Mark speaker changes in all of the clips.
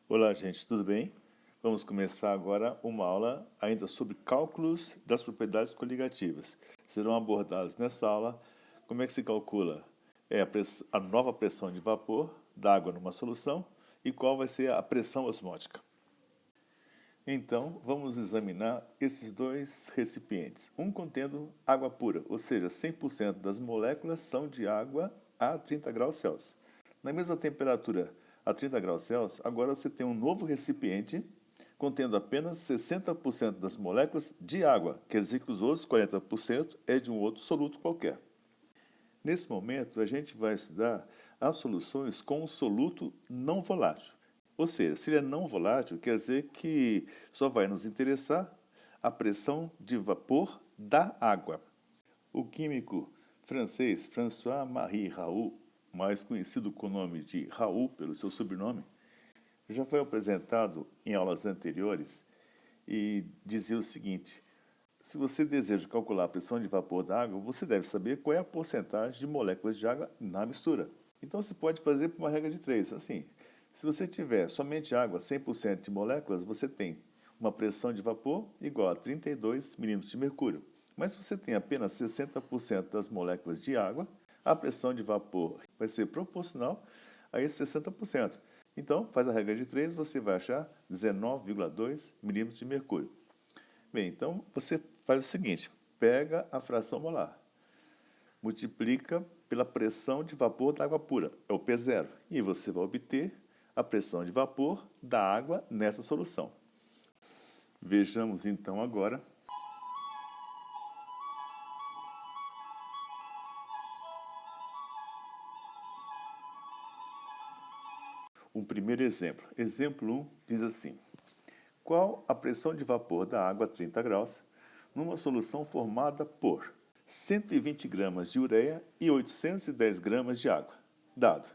Speaker 1: Olá, gente, tudo bem? Vamos começar agora uma aula ainda sobre cálculos das propriedades coligativas. Serão abordados nessa aula como é que se calcula a nova pressão de vapor d'água numa solução e qual vai ser a pressão osmótica. Então, vamos examinar esses dois recipientes. Um contendo água pura, ou seja, 100% das moléculas são de água a 30 graus Celsius. Na mesma temperatura, a 30 graus Celsius, agora você tem um novo recipiente contendo apenas 60% das moléculas de água, quer dizer que os outros 40% é de um outro soluto qualquer. Nesse momento, a gente vai estudar as soluções com um soluto não volátil. Ou seja, se ele é não volátil, quer dizer que só vai nos interessar a pressão de vapor da água. O químico francês François-Marie Raoult, mais conhecido com o nome de Raoult pelo seu sobrenome, já foi apresentado em aulas anteriores e dizia o seguinte: se você deseja calcular a pressão de vapor da água, você deve saber qual é a porcentagem de moléculas de água na mistura. Então você pode fazer por uma regra de 3. Assim, se você tiver somente água, 100% de moléculas, você tem uma pressão de vapor igual a 32 milímetros de mercúrio. Mas se você tem apenas 60% das moléculas de água, a pressão de vapor vai ser proporcional a esse 60%. Então, faz a regra de 3, você vai achar 19,2 milímetros de mercúrio. Bem, então você faz o seguinte, pega a fração molar, multiplica pela pressão de vapor da água pura, é o P0, e você vai obter a pressão de vapor da água nessa solução. Vejamos então agora um primeiro exemplo. Exemplo 1 diz assim: qual a pressão de vapor da água a 30 graus numa solução formada por 120 gramas de ureia e 810 gramas de água, dado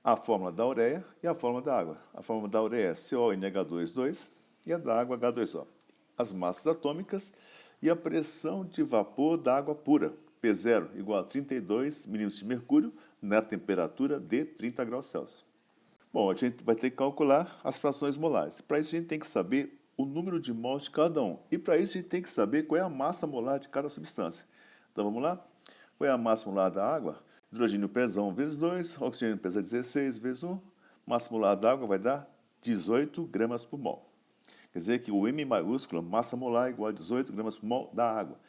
Speaker 1: a fórmula da ureia e a fórmula da água. A fórmula da ureia é CONH2,2 e a da água H2O. As massas atômicas e a pressão de vapor da água pura, P0 igual a 32 milímetros de mercúrio na temperatura de 30 graus Celsius. Bom, a gente vai ter que calcular as frações molares. Para isso a gente tem que saber o número de mols de cada um. E para isso a gente tem que saber qual é a massa molar de cada substância. Então vamos lá? Qual é a massa molar da água? Hidrogênio pesa 1 vezes 2, oxigênio pesa 16 vezes 1. Massa molar da água vai dar 18 gramas por mol. Quer dizer que o M maiúsculo, massa molar, igual a 18 gramas por mol da água.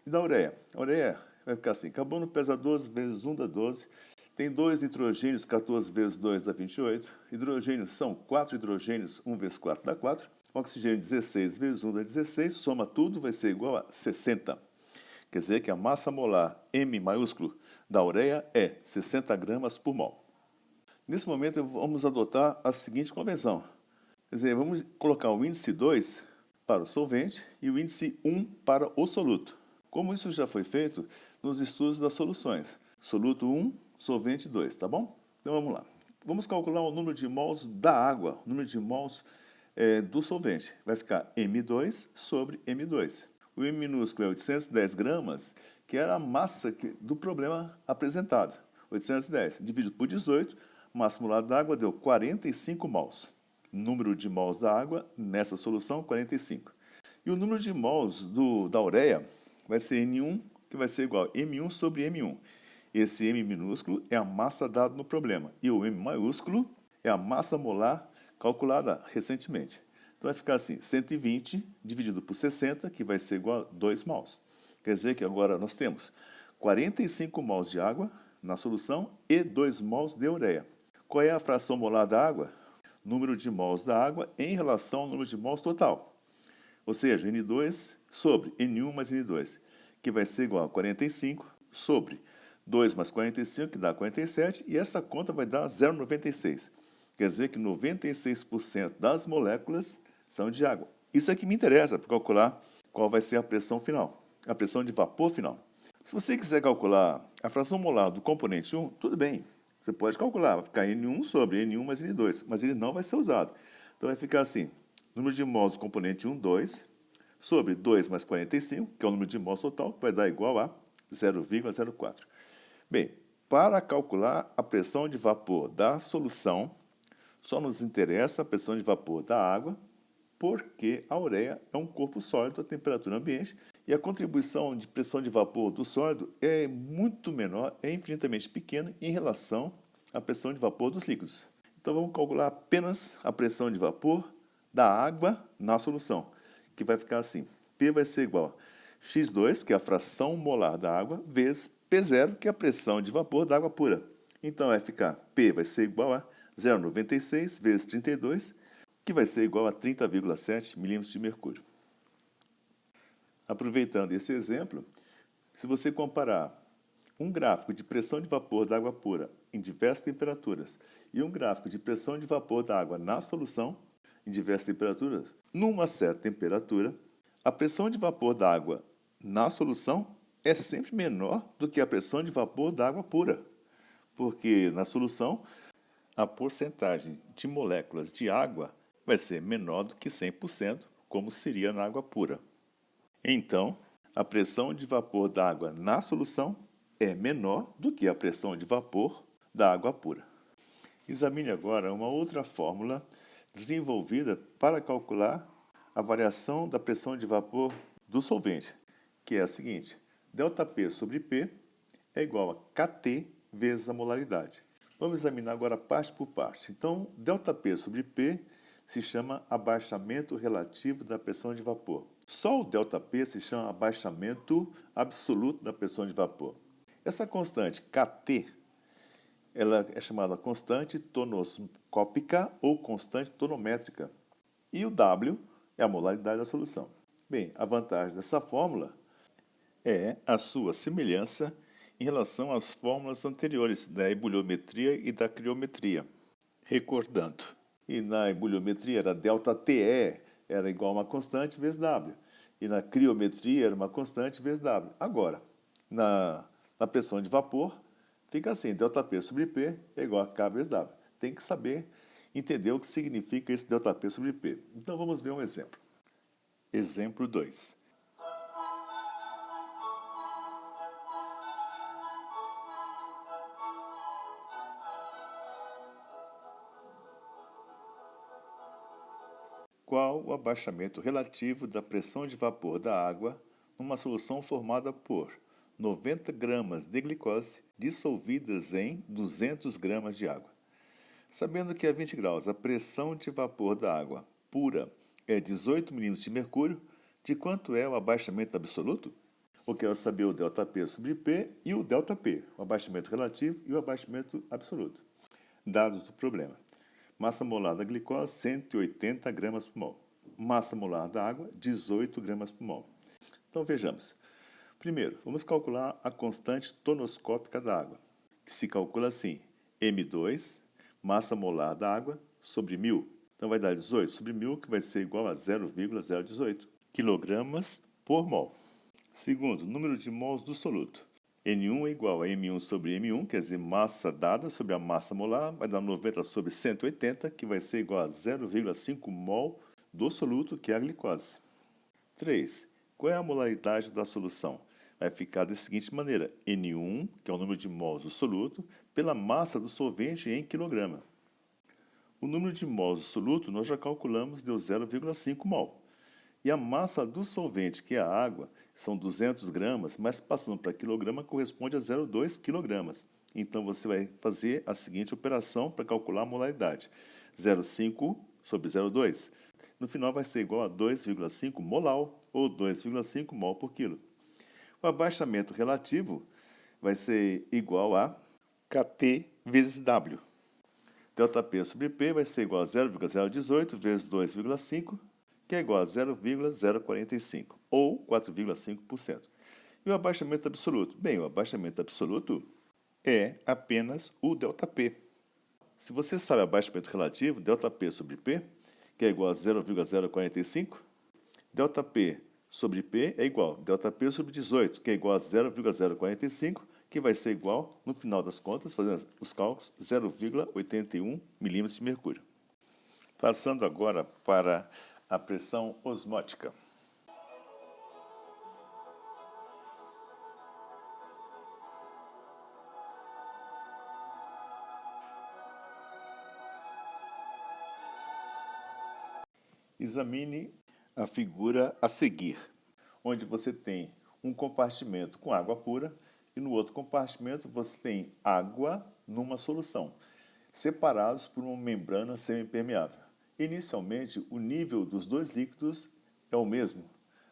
Speaker 1: E da ureia? A ureia vai ficar assim, carbono pesa 12 vezes 1 dá 12. Tem 2 nitrogênios, 14 vezes 2 dá 28. Hidrogênios são 4 hidrogênios, 1 vezes 4 dá 4. Oxigênio 16 vezes 1 dá 16. Soma tudo, vai ser igual a 60. Quer dizer que a massa molar M maiúsculo da ureia é 60 gramas por mol. Nesse momento, vamos adotar a seguinte convenção. Quer dizer, vamos colocar o índice 2 para o solvente e o índice 1 para o soluto. Como isso já foi feito nos estudos das soluções. Soluto 1, solvente 2, tá bom? Então vamos lá. Vamos calcular o número de mols da água, o número de mols do solvente. Vai ficar M2 sobre M2. O M minúsculo é 810 gramas, que era a massa do problema apresentado. 810 dividido por 18, massa molar da água deu 45 mols. Número de mols da água nessa solução, 45. E o número de mols da ureia vai ser N1, que vai ser igual a M1 sobre M1. Esse M minúsculo é a massa dada no problema. E o M maiúsculo é a massa molar calculada recentemente. Então vai ficar assim, 120 dividido por 60, que vai ser igual a 2 mols. Quer dizer que agora nós temos 45 mols de água na solução e 2 mols de ureia. Qual é a fração molar da água? Número de mols da água em relação ao número de mols total. Ou seja, N2 sobre N1 mais N2, que vai ser igual a 45 sobre 2 mais 45, que dá 47, e essa conta vai dar 0,96. Quer dizer que 96% das moléculas são de água. Isso é que me interessa para calcular qual vai ser a pressão final, a pressão de vapor final. Se você quiser calcular a fração molar do componente 1, tudo bem. Você pode calcular, vai ficar N1 sobre N1 mais N2, mas ele não vai ser usado. Então vai ficar assim, número de mols do componente 1, 2, sobre 2 mais 45, que é o número de mols total, que vai dar igual a 0,04. Bem, para calcular a pressão de vapor da solução, Só nos interessa a pressão de vapor da água, porque a ureia é um corpo sólido a temperatura ambiente e a contribuição de pressão de vapor do sólido é muito menor, é infinitamente pequena em relação à pressão de vapor dos líquidos. Então vamos calcular apenas a pressão de vapor da água na solução, que vai ficar assim. P vai ser igual a x2, que é a fração molar da água, vezes P0, que é a pressão de vapor da água pura. Então vai ficar P vai ser igual a 0,96 vezes 32, que vai ser igual a 30,7 milímetros de mercúrio. Aproveitando esse exemplo, se você comparar um gráfico de pressão de vapor da água pura em diversas temperaturas e um gráfico de pressão de vapor da água na solução em diversas temperaturas, numa certa temperatura, a pressão de vapor da água na solução é sempre menor do que a pressão de vapor da água pura, porque na solução a porcentagem de moléculas de água vai ser menor do que 100%, como seria na água pura. Então, a pressão de vapor da água na solução é menor do que a pressão de vapor da água pura. Examine agora uma outra fórmula desenvolvida para calcular a variação da pressão de vapor do solvente, que é a seguinte: ΔP sobre P é igual a kT vezes a molaridade. Vamos examinar agora parte por parte. Então, ΔP sobre P se chama abaixamento relativo da pressão de vapor. Só o ΔP se chama abaixamento absoluto da pressão de vapor. Essa constante kT, ela é chamada constante tonoscópica ou constante tonométrica. E o W é a molaridade da solução. Bem, a vantagem dessa fórmula é a sua semelhança em relação às fórmulas anteriores da ebuliometria e da criometria. Recordando, e na ebuliometria era ΔTE, era igual a uma constante vezes W. E na criometria era uma constante vezes W. Agora, na pressão de vapor, fica assim: ΔP sobre P é igual a K vezes W. Tem que saber, entender o que significa esse ΔP sobre P. Então vamos ver um exemplo. Exemplo 2. Qual o abaixamento relativo da pressão de vapor da água numa solução formada por 90 gramas de glicose dissolvidas em 200 gramas de água? Sabendo que a 20 graus a pressão de vapor da água pura é 18 milímetros de mercúrio, de quanto é o abaixamento absoluto? Eu quero saber o ΔP sobre P e o ΔP, o abaixamento relativo e o abaixamento absoluto. Dados do problema. Massa molar da glicose, 180 gramas por mol. Massa molar da água, 18 gramas por mol. Então, vejamos. Primeiro, vamos calcular a constante tonoscópica da água, que se calcula assim: M2, massa molar da água, sobre 1.000. Então, vai dar 18 sobre 1.000, que vai ser igual a 0,018 quilogramas por mol. Segundo, número de mols do soluto. N1 é igual a M1 sobre M1, quer dizer, massa dada sobre a massa molar, vai dar 90 sobre 180, que vai ser igual a 0,5 mol do soluto, que é a glicose. 3. Qual é a molaridade da solução? Vai ficar da seguinte maneira: N1, que é o número de mols do soluto, pela massa do solvente em quilograma. O número de mols do soluto nós já calculamos, deu 0,5 mol. E a massa do solvente, que é a água, são 200 gramas, mas passando para quilograma corresponde a 0,2 quilogramas. Então, você vai fazer a seguinte operação para calcular a molaridade: 0,5 sobre 0,2. No final vai ser igual a 2,5 molal, ou 2,5 mol por quilo. O abaixamento relativo vai ser igual a kT vezes W. ΔP sobre P vai ser igual a 0,018 vezes 2,5, que é igual a 0,045, ou 4,5%. E o abaixamento absoluto? Bem, o abaixamento absoluto é apenas o ΔP. Se você sabe o abaixamento relativo, ΔP sobre P, que é igual a 0,045, ΔP sobre P é igual a ΔP sobre 18, que é igual a 0,045, que vai ser igual, no final das contas, fazendo os cálculos, 0,81 milímetros de mercúrio. Passando agora para a pressão osmótica. Examine a figura a seguir, onde você tem um compartimento com água pura e no outro compartimento você tem água numa solução, separados por uma membrana semipermeável. Inicialmente, o nível dos dois líquidos é o mesmo.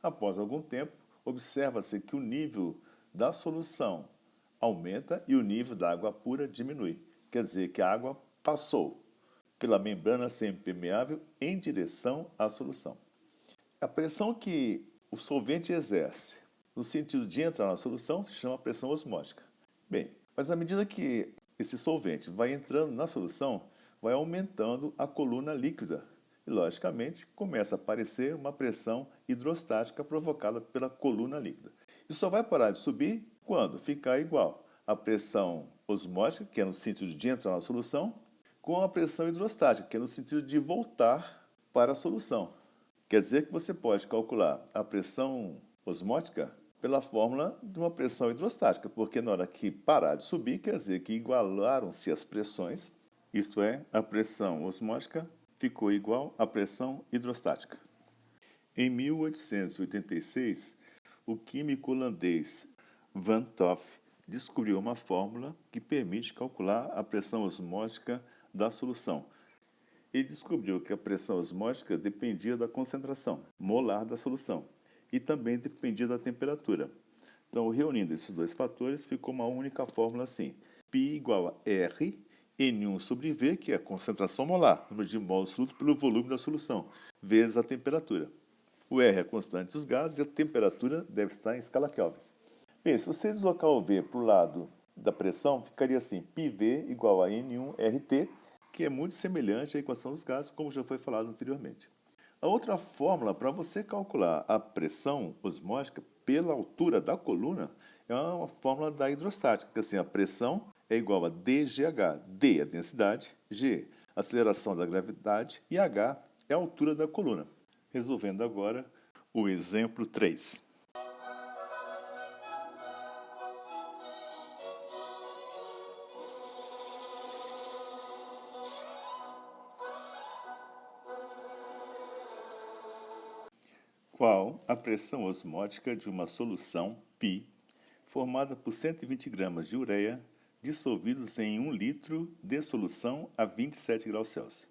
Speaker 1: Após algum tempo, observa-se que o nível da solução aumenta e o nível da água pura diminui. Quer dizer que a água passou pela membrana semipermeável em direção à solução. A pressão que o solvente exerce no sentido de entrar na solução se chama pressão osmótica. Bem, mas à medida que esse solvente vai entrando na solução, vai aumentando a coluna líquida. E, logicamente, começa a aparecer uma pressão hidrostática provocada pela coluna líquida. E só vai parar de subir quando ficar igual a pressão osmótica, que é no sentido de entrar na solução, com a pressão hidrostática, que é no sentido de voltar para a solução. Quer dizer que você pode calcular a pressão osmótica pela fórmula de uma pressão hidrostática, porque na hora que parar de subir, quer dizer que igualaram-se as pressões, isto é, a pressão osmótica ficou igual à pressão hidrostática. Em 1886, o químico holandês Van 't Hoff descobriu uma fórmula que permite calcular a pressão osmótica da solução. Ele descobriu que a pressão osmótica dependia da concentração molar da solução e também dependia da temperatura. Então, reunindo esses dois fatores, ficou uma única fórmula assim: π igual a R N1 sobre V, que é a concentração molar, número de mols absoluto pelo volume da solução, vezes a temperatura. O R é a constante dos gases e a temperatura deve estar em escala Kelvin. Bem, se você deslocar o V para o lado da pressão, ficaria assim: πV igual a N1RT, que é muito semelhante à equação dos gases, como já foi falado anteriormente. A outra fórmula para você calcular a pressão osmótica pela altura da coluna é uma fórmula da hidrostática, que assim, a pressão é igual a dGH. D é a densidade, G a aceleração da gravidade e H é a altura da coluna. Resolvendo agora o exemplo 3. Qual a pressão osmótica de uma solução π formada por 120 gramas de ureia dissolvidos em 1 litro de solução a 27 graus Celsius?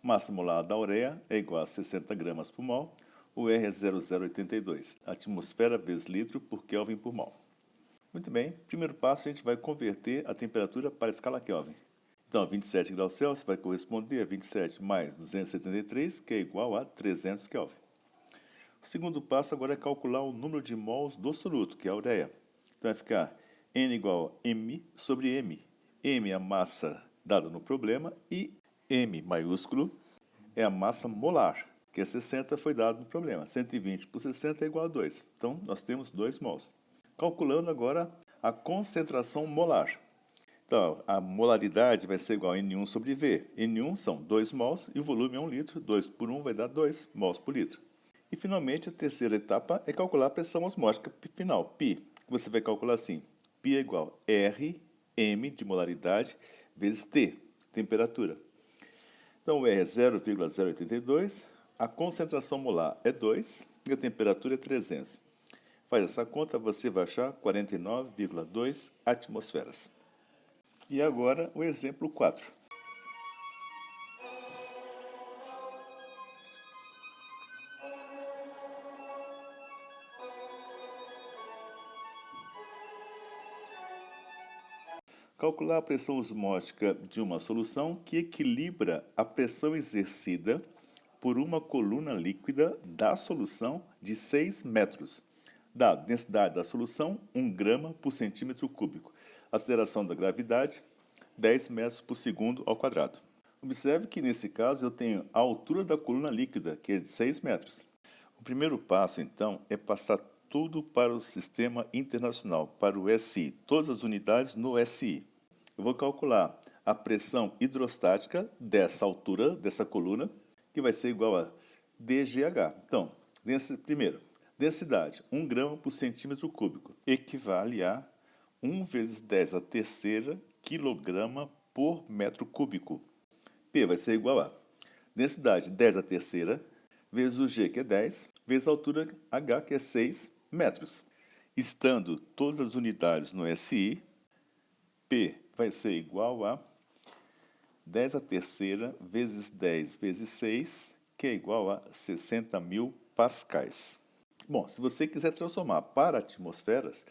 Speaker 1: Massa molar da ureia é igual a 60 gramas por mol, o R é 0,082, atmosfera vezes litro por Kelvin por mol. Muito bem, primeiro passo a gente vai converter a temperatura para a escala Kelvin. Então, 27 graus Celsius vai corresponder a 27 mais 273, que é igual a 300 Kelvin. O segundo passo agora é calcular o número de mols do soluto, que é a ureia. Então vai ficar N igual a M sobre M. M é a massa dada no problema e M maiúsculo é a massa molar, que é 60 foi dado no problema. 120 por 60 é igual a 2. Então nós temos 2 mols. Calculando agora a concentração molar. Então a molaridade vai ser igual a N1 sobre V. N1 são 2 mols e o volume é 1 litro. 2 por 1 vai dar 2 mols por litro. E, finalmente, a terceira etapa é calcular a pressão osmótica final, π. Você vai calcular assim: π é igual a R, M de molaridade, vezes T, temperatura. Então, o R é 0,082, a concentração molar é 2 e a temperatura é 300. Faz essa conta, você vai achar 49,2 atmosferas. E agora, o exemplo 4. Calcular a pressão osmótica de uma solução que equilibra a pressão exercida por uma coluna líquida da solução de 6 metros. Dado a densidade da solução, 1 grama por centímetro cúbico. Aceleração da gravidade, 10 metros por segundo ao quadrado. Observe que, nesse caso, eu tenho a altura da coluna líquida, que é de 6 metros. O primeiro passo, então, é passar tudo para o sistema internacional, para o SI, todas as unidades no SI. Eu vou calcular a pressão hidrostática dessa altura, dessa coluna, que vai ser igual a dGH. Então, primeiro, densidade, 1 grama por centímetro cúbico, equivale a 1 vezes 10 a terceira quilograma por metro cúbico. P vai ser igual a densidade 10 a terceira vezes o G, que é 10, vezes a altura H, que é 6 metros. Estando todas as unidades no SI, P vai ser igual a 10 à terceira vezes 10 vezes 6, que é igual a 60.000 pascais. Bom, se você quiser transformar para atmosferas,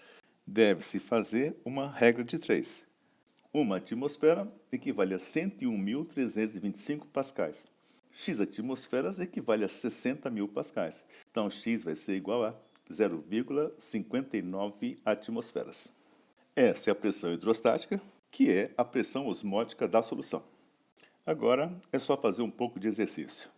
Speaker 1: deve-se fazer uma regra de 3. Uma atmosfera equivale a 101.325 pascais. X atmosferas equivale a 60.000 pascais. Então, X vai ser igual a 0,59 atmosferas. Essa é a pressão hidrostática, que é a pressão osmótica da solução. Agora é só fazer um pouco de exercício.